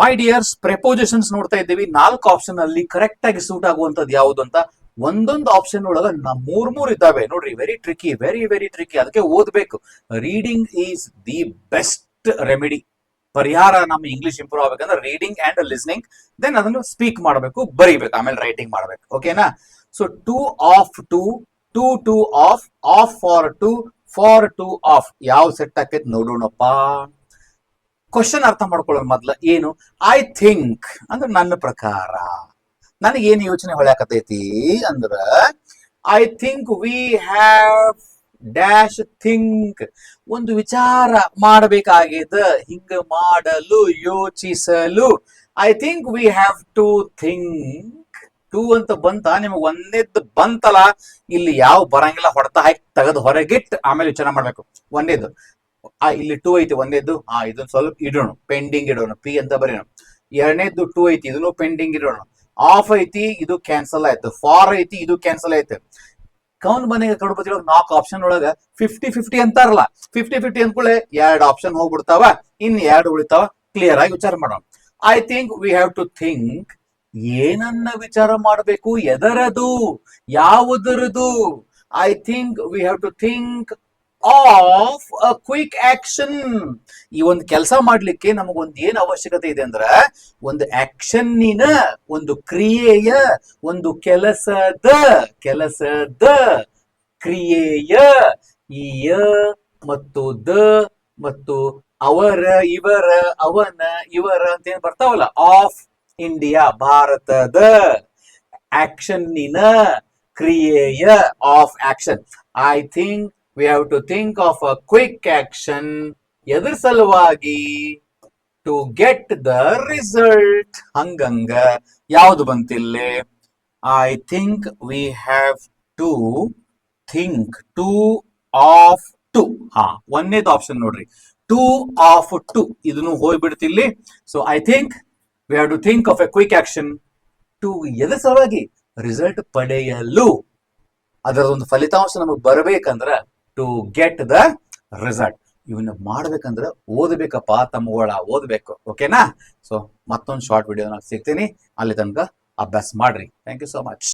ಮೈ dears, ಪ್ರೆಪೋಸಿಷನ್ಸ್ ನೋಡ್ತಾ ಇದ್ದೀವಿ. 4 option ಅಲ್ಲಿ ಕರೆಕ್ಟ್ ಆಗಿ ಸೂಟ್ ಆಗುವಂತದ್ದು ಯಾವುದು ಅಂತ ಒಂದೊಂದು ಆಪ್ಷನ್ ಒಳಗ ಮೂರ್ ಇದ್ದಾವೆ ನೋಡ್ರಿ. Very tricky, very very tricky. ಅದಕ್ಕೆ ಓದ್ಬೇಕು. Reading is the best remedy. ಪರಿಹಾರ ನಮ್ಮ ಇಂಗ್ಲಿಷ್ ಇಂಪ್ರೂವ್ ಆಗ್ಬೇಕಂದ್ರೆ ರೀಡಿಂಗ್ ಅಂಡ್ ಲಿಸ್ನಿಂಗ್, ದೆನ್ ಅದನ್ನು ಸ್ಪೀಕ್ ಮಾಡಬೇಕು, ಬರೀಬೇಕು, ಆಮೇಲೆ ರೈಟಿಂಗ್ ಮಾಡಬೇಕು. ಓಕೆನಾ? So 2 of 2, 2 2 of four 2 of ಯಾವ ಸೆಟ್ ಆಕೈತಿ ನೋಡೋಣಪ್ಪ. ಕ್ವಶನ್ ಅರ್ಥ ಮಾಡ್ಕೊಳ್ಳೋಣ ಮೊದ್ಲ. ಏನು ಐ ಥಿಂಕ್ ಅಂದ್ರೆ ನನ್ನ ಪ್ರಕಾರ, ನನಗೇನು ಯೋಚನೆ ಹೊಳ್ಯಾಕತೈತಿ ಅಂದ್ರ I think we have dash think, ಒಂದು ವಿಚಾರ ಮಾಡಬೇಕಾಗಿದೆ, ಹಿಂಗ ಮಾಡಲು, ಯೋಚಿಸಲು. I think we have to think. To ಅಂತ ಬಂತ, ನಿಮಗೆ ಒಂದೇದ್ದು ಬಂತಲ್ಲ, ಇಲ್ಲಿ ಯಾವ ಬರಂಗಿಲ್ಲ, ಹೊಡೆತ ಹಾಕಿ ತೆಗೆದು ಹೊರಗಿಟ್ಟು ಆಮೇಲೆ ವಿಚಾರ ಮಾಡ್ಬೇಕು. ಒಂದೇದು ಇಲ್ಲಿ 2 ಐತಿ, ಒಂದೇದ್ದು ಇದನ್ನ ಸ್ವಲ್ಪ ಇಡೋಣ, ಪೆಂಡಿಂಗ್ ಇಡೋಣ, ಪಿ ಅಂತ ಬರೀಣ. ಎರಡನೇದ್ದು 2 ಐತಿ, ಇದನ್ನು ಪೆಂಡಿಂಗ್ ಇಡೋಣ. ಆಫ್ ಐತಿ, ಇದು ಕ್ಯಾನ್ಸಲ್ ಆಯ್ತು. ಫಾರ್ ಐತಿ, ಇದು ಕ್ಯಾನ್ಸಲ್ ಆಯ್ತು. ಕೌನ್ ಮನೆಗೆ ಕಡ್ಬತ್ತಿ 4 ಆಪ್ಷನ್ ಒಳಗ 50-50 ಅಂತಾರಲ್ಲ, 50-50 ಅಂದ್ಕೊಳ್ಳೆ 2 ಆಪ್ಷನ್ ಹೋಗ್ಬಿಡ್ತಾವ, ಇನ್ 2 ಉಳಿತಾವ. ಕ್ಲಿಯರ್ ಆಗಿ ವಿಚಾರ ಮಾಡೋಣ. I think we have to think. ಏನನ್ನ ವಿಚಾರ ಮಾಡಬೇಕು? ಎದರದು? ಯಾವುದರದು? I think we have to think of a quick action. ಈ ಒಂದು ಕೆಲಸ ಮಾಡ್ಲಿಕ್ಕೆ ನಮಗೊಂದು ಏನ್ ಅವಶ್ಯಕತೆ ಇದೆ ಅಂದ್ರ, ಒಂದು ಆಕ್ಷನ್ನಿನ, ಒಂದು ಕ್ರಿಯೆಯ, ಒಂದು ಕೆಲಸದ ಕ್ರಿಯೆಯ ಈ ಯ ಮತ್ತು ದ ಮತ್ತು ಅವರ, ಇವರ, ಅವನ, ಇವರ ಅಂತ ಏನ್ ಬರ್ತಾವಲ್ಲ, ಆಫ್ ಇಂಡಿಯಾ, ಭಾರತದ ಆಕ್ಷನ್ನಿನ, ಕ್ರಿಯೆಯ, of action. I think we have to think of a quick action. ಎದ್ರ ಸಲುವಾಗಿ? to get the result. ಹಂಗಂಗ ಯಾವುದು ಬಂತಿಲ್ಲೇ? I think we have to think. 2 of 2. ಒಂದೇದು ಆಪ್ಷನ್ ನೋಡ್ರಿ, 2 of 2. ಇದನ್ನು ಹೋಗ್ಬಿಡ್ತಿಲ್ಲಿ. So I think we have to think of a quick action to ಎದ್ರ ಸಲುವಾಗಿ? ರಿಸಲ್ಟ್ ಪಡೆಯಲು. ಅದರದೊಂದು ಫಲಿತಾಂಶ ನಮಗೆ ಬರಬೇಕಂದ್ರ ಟು ಗೆಟ್ ದ ರಿಸಲ್ಟ್. ಇವನ್ನ ಮಾಡ್ಬೇಕಂದ್ರೆ ಓದಬೇಕಪ್ಪ ತಮ್ಮಗಳ, ಓದಬೇಕು. ಓಕೆನಾ? ಸೊ ಮತ್ತೊಂದು ಶಾರ್ಟ್ ವಿಡಿಯೋ ನಾನು ಸಿಗ್ತೀನಿ. ಅಲ್ಲಿ ತನಕ ಅಭ್ಯಾಸ ಮಾಡ್ರಿ. Thank you so much.